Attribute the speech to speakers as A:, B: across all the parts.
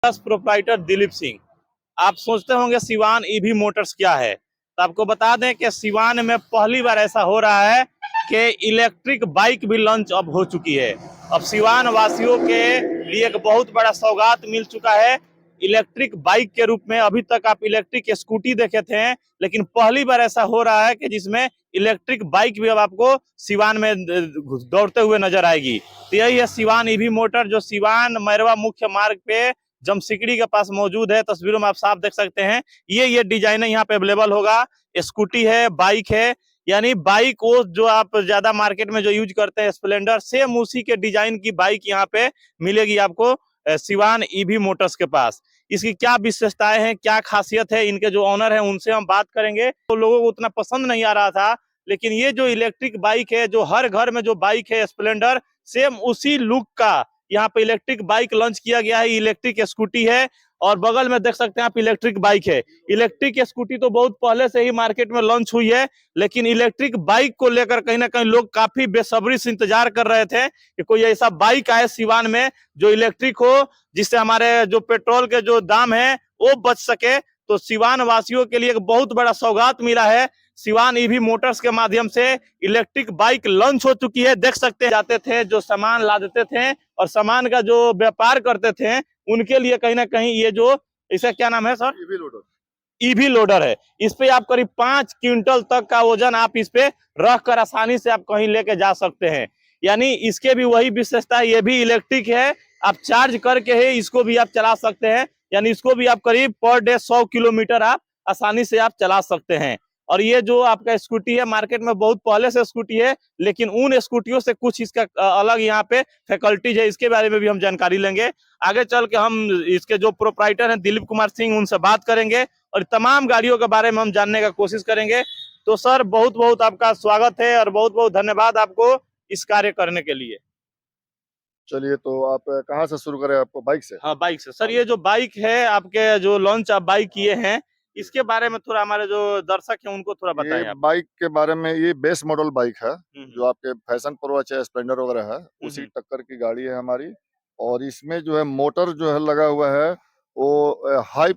A: Proprietor Dilip Singh. आप सोचते होंगे सिवान ईवी मोटर्स क्या है, तो आपको बता दें कि सिवान में पहली बार ऐसा हो रहा है कि इलेक्ट्रिक बाइक भी लॉन्च अब हो चुकी है। अब सिवान वासियों के लिए एक बहुत बड़ा सौगात मिल चुका है इलेक्ट्रिक बाइक के रूप में। अभी तक आप इलेक्ट्रिक स्कूटी देखे थे, लेकिन पहली बार ऐसा हो रहा है कि जिसमें इलेक्ट्रिक बाइक भी अब आपको सिवान में दौड़ते हुए नजर आएगी। तो यही है सिवान ईवी मोटर, जो सिवान मैरवा मुख्य मार्ग पे जमसिकड़ी के पास मौजूद है। तस्वीरों में आप साफ देख सकते हैं। ये डिजाइन यहाँ पे अवेलेबल होगा। स्कूटी है, बाइक है, यानी बाइक वो जो आप ज्यादा मार्केट में जो यूज करते हैं स्प्लेंडर, सेम उसी के डिजाइन की बाइक यहाँ पे मिलेगी आपको सिवान ईवी मोटर्स के पास। इसकी क्या विशेषताएं हैं, क्या खासियत है, इनके जो ऑनर हैं उनसे हम बात करेंगे। तो लोगों को उतना पसंद नहीं आ रहा था, लेकिन ये जो इलेक्ट्रिक बाइक है, जो हर घर में जो बाइक है स्प्लेंडर, सेम उसी लुक का यहाँ पे इलेक्ट्रिक बाइक लॉन्च किया गया है। इलेक्ट्रिक स्कूटी है और बगल में देख सकते हैं आप इलेक्ट्रिक बाइक है। इलेक्ट्रिक स्कूटी तो बहुत पहले से ही मार्केट में लॉन्च हुई है, लेकिन इलेक्ट्रिक बाइक को लेकर कहीं ना कहीं लोग काफी बेसब्री से इंतजार कर रहे थे कि कोई ऐसा बाइक आए सिवान में जो इलेक्ट्रिक हो, जिससे हमारे जो पेट्रोल के जो दाम है वो बच सके। तो सिवान वासियों के लिए एक बहुत बड़ा सौगात मिला है। सिवान ईवी मोटर्स के माध्यम से इलेक्ट्रिक बाइक लॉन्च हो चुकी है। देख सकते हैं, जाते थे जो सामान ला देते थे और सामान का जो व्यापार करते थे, उनके लिए कहीं ना कहीं ये जो इसका क्या नाम है sir,
B: EV loader.
A: EV loader है। इस पे आप करीब 5 क्विंटल तक का वजन आप इस पे रख कर आसानी से आप कहीं लेके जा सकते हैं। यानी इसके भी वही विशेषता है, ये भी इलेक्ट्रिक है। आप चार्ज करके ही इसको भी आप चला सकते हैं। यानी इसको भी आप करीब पर डे 100 किलोमीटर आप आसानी से आप चला सकते हैं। और ये जो आपका स्कूटी है, मार्केट में बहुत पहले से स्कूटी है, लेकिन उन स्कूटियों से कुछ इसका अलग यहाँ पे फैकल्टीज है। इसके बारे में भी हम जानकारी लेंगे। आगे चल के हम इसके जो प्रोप्राइटर हैं दिलीप कुमार सिंह, उनसे बात करेंगे और तमाम गाड़ियों के बारे में हम जानने का कोशिश करेंगे। तो सर, बहुत बहुत आपका स्वागत है और बहुत बहुत धन्यवाद आपको इस कार्य करने के लिए।
B: चलिए, तो आप कहाँ से शुरू करें? आपको बाइक से?
A: हाँ, बाइक से सर। ये जो बाइक है आपके, जो लॉन्च आप बाइक किए हैं, इसके बारे में थोड़ा हमारे जो दर्शक हैं उनको थोड़ा बताएं आप।
B: बाइक के बारे में, ये बेस मॉडल बाइक है
A: हम्म,
B: जो आपके फैशन प्रो चाहे स्प्लेंडर वगैरह है, उसी
A: हम्म,
B: टक्कर की गाड़ी है हमारी। और इसमें जो है मोटर जो है लगा हुआ है वो हाई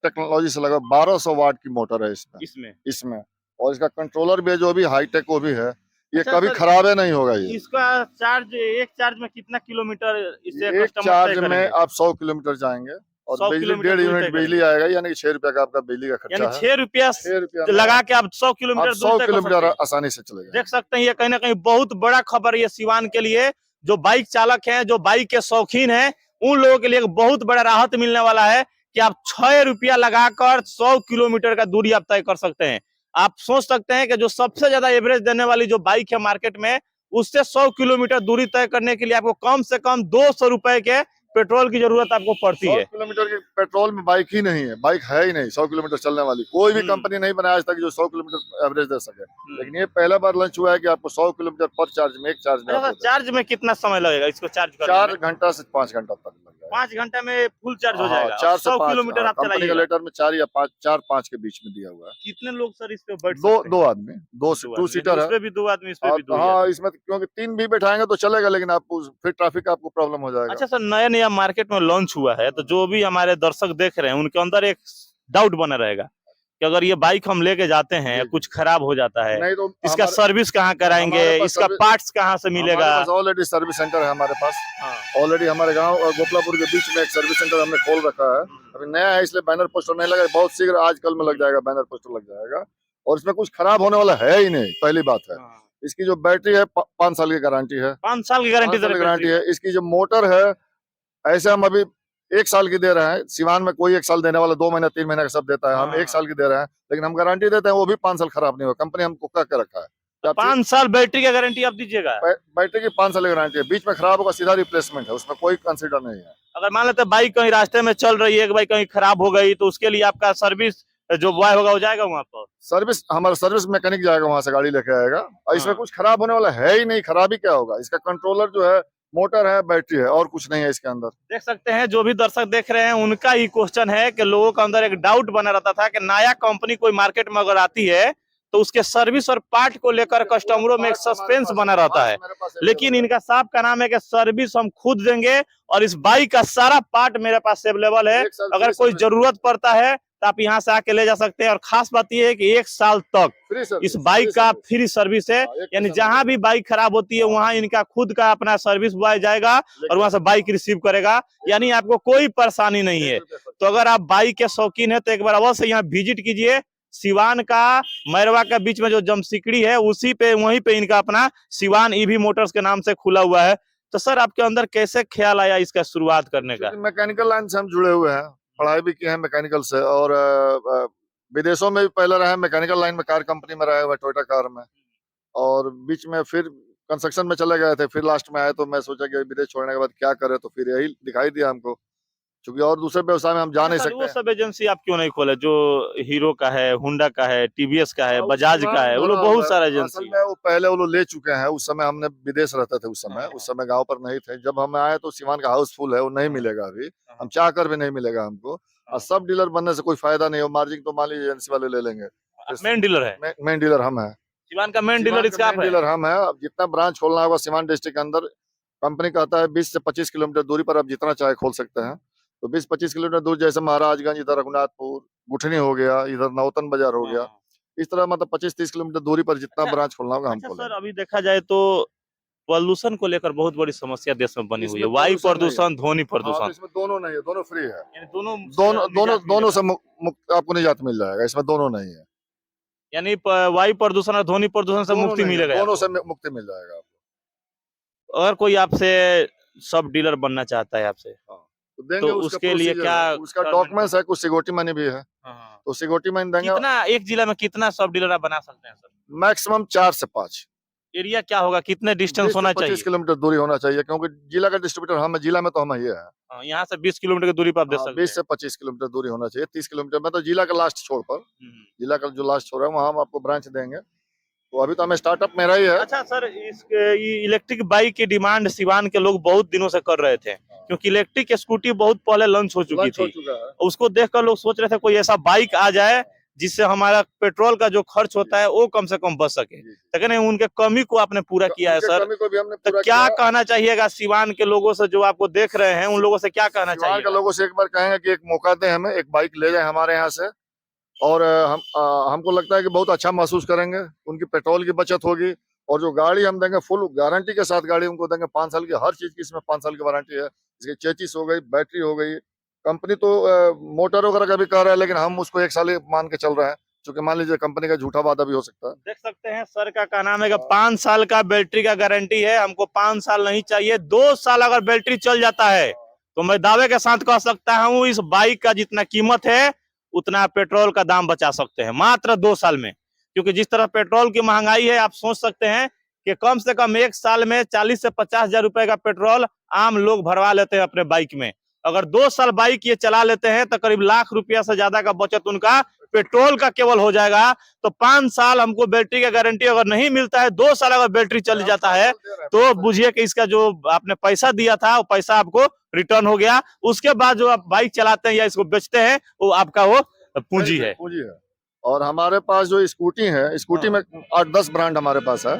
B: टेक्नोलॉजी से लगा, 1200 वाट की मोटर है इसमें
A: इसमें
B: इसमें और इसका कंट्रोलर भी जो भी हाई टेक वो भी है। ये
A: अच्छा
B: कभी
A: सर,
B: खराब है नहीं होगा। ये
A: इसका चार्ज, एक चार्ज में कितना किलोमीटर इससे
B: एक
A: कस्टमर तय
B: चार्ज में
A: करेंगे?
B: आप 100 किलोमीटर जाएंगे और
A: 100
B: बिजली
A: किलोमीटर
B: 1.5
A: दूरी तय
B: यूनिट बिजली
A: करेंगे,
B: आएगा, यानी कि 6 रुपया का आपका बिजली का
A: यानी
B: खर्चा है।
A: 6 रुपया
B: 6 रुपया
A: लगा
B: में
A: के आप 100
B: आप
A: किलोमीटर
B: 100
A: दूर तय कर सकते
B: किलोमीटर
A: हैं।
B: आसानी से चले जाएंगे।
A: देख सकते हैं, ये कहीं ना कहीं बहुत बड़ा खबर है ये सिवान के लिए। जो बाइक चालक हैं, जो बाइक के शौकीन हैं, उन लोगों के लिए एक बहुत बड़ा राहत मिलने वाला है कि आप 6 रुपया लगाकर 100 किलोमीटर का दूरी आप तय कर सकते हैं। आप सोच सकते हैं कि जो सबसे ज्यादा एवरेज देने वाली जो बाइक है मार्केट में, उससे 100 किलोमीटर दूरी तय करने के लिए आपको कम से कम 200 रुपए के पेट्रोल की जरूरत आपको पड़ती
B: 100
A: है।
B: किलोमीटर के पेट्रोल में बाइक ही नहीं है, बाइक है ही नहीं 100 किलोमीटर चलने वाली। कोई भी कंपनी नहीं बनाया आज तक जो 100 किलोमीटर एवरेज दे सके, लेकिन ये पहला बार लॉन्च हुआ है कि आपको 100 किलोमीटर पर चार्ज में, एक चार्ज में
A: अच्छा,
B: आपको
A: चार्ज में कितना समय लगेगा इसको चार्ज करने
B: 4
A: में?
B: घंटा से 5 घंटा तक लग जाएगा।
A: 5 घंटे में फुल चार्ज हो
B: हाँ,
A: जाएगा।
B: 4 से
A: 100
B: 5।
A: किलोमीटर आप
B: कंपनी का
A: चलाइएगा।
B: लेटर में 4 या 5, 4-5 के बीच में दिया हुआ है।
A: कितने लोग सर इस पे बैठ
B: दो
A: सकते हैं?
B: दो आदमी,
A: दो
B: टू
A: आदमी,
B: सीटर
A: इस
B: है।
A: पे भी 2 आदमी, इस पे भी 2 ही
B: हाँ,
A: आदमी।
B: इसमें क्योंकि 3 भी बैठाएंगे तो चलेगा, लेकिन आपको फिर ट्रैफिक का आपको प्रॉब्लम हो जाएगा।
A: अच्छा सर, नया नया मार्केट में लॉन्च हुआ है, तो जो भी हमारे दर्शक देख रहे हैं उनके अंदर एक डाउट बना रहेगा कि अगर ये बाइक हम लेके जाते हैं, कुछ खराब हो जाता है,
B: नहीं तो
A: इसका सर्विस कहाँ कराएंगे, इसका पार्ट्स कहाँ से मिलेगा?
B: हमारे पास ऑलरेडी सर्विस सेंटर है हमारे पास।
A: हाँ।
B: ऑलरेडी हमारे गांव और गोपलापुर के बीच में एक सर्विस सेंटर हमने खोल रखा है। अभी नया है इसलिए बैनर पोस्टर नहीं लगा, बहुत शीघ्र आजकल में लग जाएगा, बैनर पोस्टर लग जाएगा। और इसमें कुछ खराब होने वाला है ही नहीं, पहली बात है। इसकी जो बैटरी है 5 साल की गारंटी है।
A: 5 साल की गारंटी
B: है। इसकी जो मोटर है, ऐसे हम अभी 1 साल की दे रहे हैं। सिवान में कोई 1 साल देने वाला 2 महीना 3 महीना का सब देता है, हम 1 साल की दे रहे हैं, लेकिन हम गारंटी देते हैं वो भी 5 साल खराब नहीं होगा। कंपनी हमको कह के रखा है
A: 5 साल बैटरी की गारंटी आप दीजिएगा।
B: बैटरी की 5 साल की गारंटी है, बीच में खराब होगा सीधा रिप्लेसमेंट है, उसमें कोई कंसीडर नहीं है।
A: अगर मान लेते बाइक कहीं रास्ते में चल रही है, कि बाइक कहीं खराब हो गई, तो उसके लिए आपका सर्विस जो बॉय होगा वो जाएगा वहां पर?
B: सर्विस, हमारा सर्विस मैकेनिक जाएगा वहां से, गाड़ी लेके आएगा। और इसमें कुछ खराब होने वाला है ही नहीं। खराबी क्या होगा? इसका कंट्रोलर जो है, मोटर है, बैटरी है, और कुछ नहीं है इसके अंदर।
A: देख सकते हैं, जो भी दर्शक देख रहे हैं उनका ही क्वेश्चन है कि लोगों के अंदर एक डाउट बना रहता था कि नया कंपनी कोई मार्केट में अगर आती है तो उसके सर्विस और पार्ट को लेकर कस्टमरों में एक सस्पेंस बना रहता है। लेकिन इनका साफ का नाम है कि सर्विस हम खुद देंगे और इस बाइक का सारा पार्ट मेरे पास अवेलेबल है। अगर कोई जरूरत पड़ता है तो आप यहाँ से आके ले जा सकते हैं। और खास बात यह है कि 1 साल तक इस बाइक का फ्री सर्विस है, यानी जहां भी बाइक खराब होती है वहां इनका खुद का अपना सर्विस बॉय जाएगा और वहां से बाइक रिसीव करेगा, यानी आपको कोई परेशानी नहीं है। तो अगर आप बाइक के शौकीन है तो एक बार अवश्य यहाँ विजिट कीजिए। सिवान का मैरवा के बीच में जो जमसिकड़ी है उसी पे वहीं पे इनका अपना सिवान ईवी मोटर्स के नाम से खुला हुआ है। तो सर आपके अंदर कैसे ख्याल आया इसका शुरुआत करने का?
B: मैकेनिकल लाइन से हम जुड़े हुए हैं, पढ़ाई भी किए हैं मैकेनिकल से, और विदेशों में भी पहले रहे, मैकेनिकल लाइन में कार कंपनी में रहे हुए टोयोटा कार में, और बीच में फिर कंस्ट्रक्शन में चले गए थे। फिर लास्ट में आए तो मैं सोचा कि विदेश छोड़ने के बाद क्या करें, तो फिर यही दिखाई दिया हमको, क्योंकि और दूसरे व्यवसाय में हम जा नहीं सकते।
A: वो सब एजेंसी आप क्यों नहीं खोले जो हीरो का है, हुंडा का है, टीवीएस का है, बजाज का है, वो लोग बहुत सारा एजेंसी
B: असल में वो पहले वो लोग ले चुके हैं। उस समय हमने विदेश रहते थे, उस समय गांव पर नहीं थे। जब हम आए तो सिवान का हाउसफुल है, वो नहीं मिलेगा अभी, हम चाह कर भी नहीं मिलेगा हमको। और सब डीलर बनने से कोई फायदा नहीं हो, मार्जिन तो मान लीजिए एजेंसी वाले ले लेंगे।
A: मेन डीलर है,
B: मेन डीलर हम है,
A: सिवान का मेन डीलर इसका आप है।
B: डीलर हम है। अब जितना ब्रांच खोलना होगा सिवान डिस्ट्रिक्ट के अंदर, कंपनी कहता है 20 से 25 किलोमीटर दूरी पर आप जितना चाहे खोल सकते हैं। तो 20-25 किलोमीटर दूर, जैसे महाराजगंज, इधर रघुनाथपुर, गुठनी हो गया, इधर नौतन बाजार हो गया, इस तरह मतलब 25-30 किलोमीटर दूरी पर जितना ब्रांच खोलना होगा हम खोलेंगे।
A: सर अभी देखा जाए तो पॉल्यूशन को लेकर बहुत बड़ी समस्या देश में बनी हुई है, वायु प्रदूषण, ध्वनि प्रदूषण।
B: इसमें दोनों नहीं है, दोनों फ्री है,
A: यानी
B: दोनों से मुक्त आपको निजात मिल जाएगा, इसमें दोनों नहीं है।
A: यानी वायु प्रदूषण और ध्वनि प्रदूषण से मुक्ति मिलेगा,
B: दोनों से मुक्ति मिल जाएगा आपको।
A: अगर कोई आपसे सब डीलर बनना चाहता है आपसे
B: तो देंगे,
A: उसके लिए क्या
B: उसका डॉक्यूमेंट्स है, कुछ सिक्योरिटी मनी भी है, तो सिक्योरिटी मनी देंगे।
A: कितना एक जिला में कितना सब डीलर आप बना सकते हैं सर?
B: मैक्सिमम 4 से 5।
A: एरिया क्या होगा, कितने डिस्टेंस होना चाहिए?
B: 25 किलोमीटर दूरी होना चाहिए, क्योंकि जिला का डिस्ट्रीब्यूटर हम है, जिला में तो हम ही है।
A: यहाँ से 20 किलोमीटर की दूरी पर आप दे सकते हैं।
B: 20 से 25 किलोमीटर दूरी होना चाहिए, 30 किलोमीटर में तो जिला का लास्ट छोर पर, जिला का जो लास्ट छोर है वहाँ हम आपको ब्रांच देंगे। तो अभी तो हमें स्टार्टअप मेरा ही है।
A: अच्छा सर, इस इलेक्ट्रिक बाइक की डिमांड सिवान के लोग बहुत दिनों से कर रहे थे, क्योंकि इलेक्ट्रिक स्कूटी बहुत पहले लॉन्च हो चुकी थी। उसको देखकर लोग सोच रहे थे कोई ऐसा बाइक आ जाए जिससे हमारा पेट्रोल का जो खर्च होता है वो कम से कम बच सके। लेकिन उनके कमी को आपने पूरा किया है सर। तो क्या कहना चाहिएगा सिवान के लोगों से जो आपको देख रहे हैं, उन लोगों से क्या कहना चाहिए?
B: सिवान के लोगों से एक बार कहेंगे कि एक मौका दें, हमें एक बाइक ले जाए हमारे यहाँ से, और हमको लगता है कि बहुत अच्छा महसूस करेंगे। उनकी पेट्रोल की बचत होगी, और जो गाड़ी हम देंगे फुल गारंटी के साथ गाड़ी उनको देंगे, 5 साल की, हर चीज की इसमें 5 साल की वारंटी है। इसकी चेचिस हो गई, बैटरी हो गई, कंपनी तो मोटर वगैरह का भी कह रहा है, लेकिन हम उसको 1 साल ही मान के चल रहे हैं, क्योंकि मान लीजिए कंपनी का झूठा वादा भी हो सकता है।
A: देख सकते हैं सर का कहना है कि 5 साल का बैटरी का गारंटी है, हमको 5 साल नहीं चाहिए, 2 साल अगर बैटरी चल जाता है तो मैं दावे के साथ कह सकता हूँ इस बाइक का जितना कीमत है उतना पेट्रोल का दाम बचा सकते हैं मात्र 2 साल में। क्योंकि जिस तरह पेट्रोल की महंगाई है, आप सोच सकते हैं कि कम से कम 1 साल में 40 से 50 हजार रुपए का पेट्रोल आम लोग भरवा लेते हैं अपने बाइक में। अगर 2 साल बाइक ये चला लेते हैं तो करीब लाख रुपया से ज्यादा का बचत उनका पेट्रोल का केवल हो जाएगा। तो 5 साल हमको बैटरी का गारंटी अगर नहीं मिलता है, 2 साल अगर बैटरी चल जाता है, तो बुझिए कि इसका जो आपने पैसा दिया था वो पैसा आपको रिटर्न हो गया। उसके बाद जो आप बाइक चलाते हैं या इसको बेचते हैं वो आपका वो पूंजी है।
B: और हमारे पास जो स्कूटी है, स्कूटी में 8-10 ब्रांड हमारे पास है,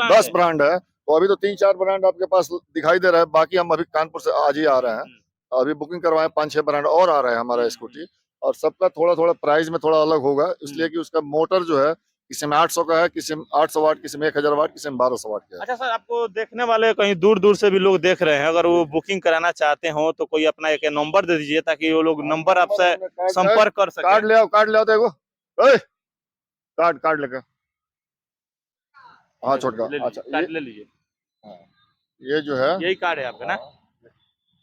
A: 10
B: ब्रांड है। तो अभी तो 3-4 ब्रांड आपके पास दिखाई दे रहा है, बाकी हम अभी कानपुर से आज ही आ रहे हैं, अभी बुकिंग करवाए, 5-6 ब्रांड और आ रहे हैं हमारा स्कूटी। और सबका थोड़ा थोड़ा प्राइस में थोड़ा अलग होगा, इसलिए कि उसका मोटर जो है किसी में 800 का है, किसी में 800 वाट, किसी में 1000 वाट, किसी में 1200 वाट का है।
A: अच्छा सर, आपको देखने वाले कहीं दूर दूर से भी लोग देख रहे हैं, अगर वो बुकिंग कराना चाहते हो तो कोई अपना एक नंबर दे दीजिए ताकि वो लोग नंबर आपसे संपर्क कर सके।
B: कार्ड ले आओ देखो, कार्ड लेकर, हाँ छोटका, अच्छा
A: कार्ड ले लीजिए,
B: ये जो है
A: यही कार्ड है आपका ना,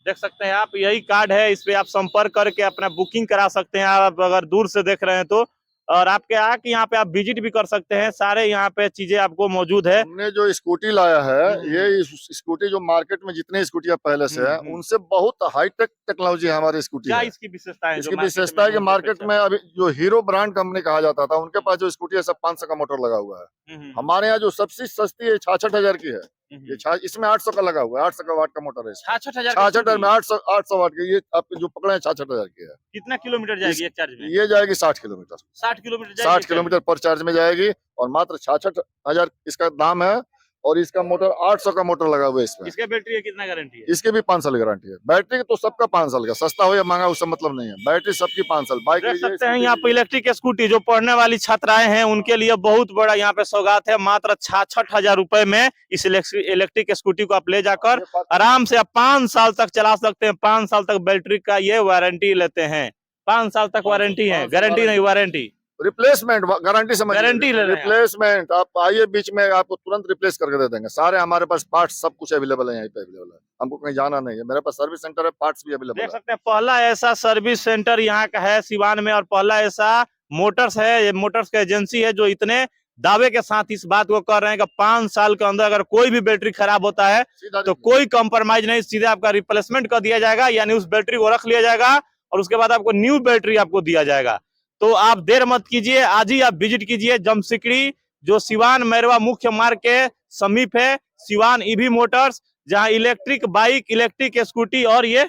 A: देख सकते हैं आप, यही कार्ड है, इस पे आप संपर्क करके अपना बुकिंग करा सकते हैं। आप अगर दूर से देख रहे हैं तो, और आपके आके यहाँ पे आप विजिट भी कर सकते हैं, सारे यहाँ पे चीजें आपको मौजूद है।
B: हमने जो स्कूटी लाया है, ये स्कूटी जो मार्केट में जितने स्कूटियां पहले से है उनसे बहुत हाईटेक टेक्नोलॉजी है हमारी स्कूटी।
A: क्या इसकी विशेषता है?
B: इसकी विशेषता है कि मार्केट में अभी जो हीरो ब्रांड कंपनी कहा जाता था, उनके पास जो स्कूटी है सब 500 का मोटर लगा हुआ है। हमारे यहाँ जो सबसे सस्ती है 66,000 की है, ये इसमें 800 का लगा हुआ है, 800 का वाट का मोटर है।
A: 66,000
B: 66 में 800 वाट की, ये आपके जो पकड़े हैं 66,000 की है।
A: कितना किलोमीटर जाएगी एक चार्ज में?
B: ये जाएगी 60 किलोमीटर,
A: 60 किलोमीटर जाएगी
B: 60 किलोमीटर पर चार्ज में जाएगी और मात्र 66,000 इसका दाम है। और इसका मोटर 800 का मोटर लगा हुआ है इसमें।
A: इसका बैटरी है कितना गारंटी है?
B: इसके भी 5 साल की गारंटी है। बैटरी तो सबका 5 साल का, सस्ता हो या महंगा उससे मतलब नहीं है, बैटरी सबकी 5 साल। बाइक
A: देख सकते हैं यहाँ पे इलेक्ट्रिक स्कूटी जो पढ़ने वाली छात्राएं हैं उनके लिए बहुत बड़ा यहाँ पे सौगात है। मात्र 66,000 रुपए में इस इलेक्ट्रिक स्कूटी को आप ले जाकर आराम से आप 5 साल तक चला सकते हैं। 5 साल तक बैटरी का ये वारंटी लेते हैं। 5 साल तक वारंटी है, गारंटी नहीं वारंटी।
B: रिप्लेसमेंट गारंटी समझ,
A: गारंटी ले रहे हैं।
B: रिप्लेसमेंट आप आइए बीच में, आपको तुरंत रिप्लेस करके दे देंगे। सारे हमारे पास पार्ट्स सब कुछ अवेलेबल है, यहीं पे अवेलेबल है, हमको कहीं जाना नहीं है। मेरे पास सर्विस सेंटर है, पार्ट्स भी अवेलेबल
A: देख
B: है।
A: सकते हैं पहला ऐसा सर्विस सेंटर यहाँ का है सिवान में, और पहला ऐसा मोटर्स है, ये मोटर्स का एजेंसी है जो इतने दावे के साथ इस बात को कर रहे हैं कि 5 साल के अंदर अगर कोई भी बैटरी खराब होता है तो कोई कंप्रोमाइज नहीं, सीधे आपका रिप्लेसमेंट कर दिया जाएगा, यानी उस बैटरी को रख लिया जाएगा और उसके बाद आपको न्यू बैटरी आपको दिया जाएगा। तो आप देर मत कीजिए, आज ही आप विजिट कीजिए जमसिकड़ी, जो सिवान मैरवा मुख्य मार्ग के समीप है, सिवान ईवी मोटर्स, जहां इलेक्ट्रिक बाइक, इलेक्ट्रिक स्कूटी और ये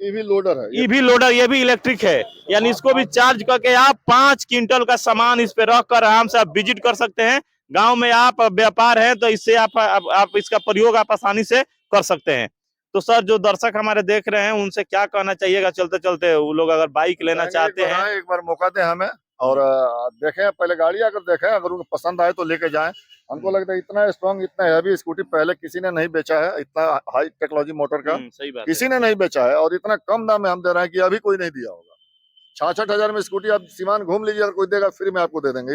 B: ईवी लोडर है,
A: ईवी लोडर ये भी इलेक्ट्रिक है, यानी इसको भी चार्ज करके आप 5 क्विंटल का सामान इस पे रख कर आराम से आप विजिट कर सकते हैं। गांव में आप व्यापार है तो इससे आप इसका प्रयोग आप आसानी से कर सकते हैं। तो सर जो दर्शक हमारे देख रहे हैं उनसे क्या कहना चाहिएगा चलते चलते, वो लोग अगर बाइक लेना चाहते हैं?
B: एक बार मौका दें हमें और देखें, पहले गाड़ी आकर देखें, अगर उनको पसंद आए तो लेके जाएं। हमको लगता है इतना स्ट्रॉन्ग, इतना हैवी स्कूटी पहले किसी ने नहीं बेचा है, इतना हाई टेक्नोलॉजी मोटर का
A: सही बात
B: किसी ने नहीं बेचा है, और इतना कम दाम में हम दे रहे हैं कि अभी कोई नहीं दिया होगा। 66,000 में स्कूटी आप सीमान घूम लीजिए, अगर कोई देगा फ्री में आपको दे देंगे।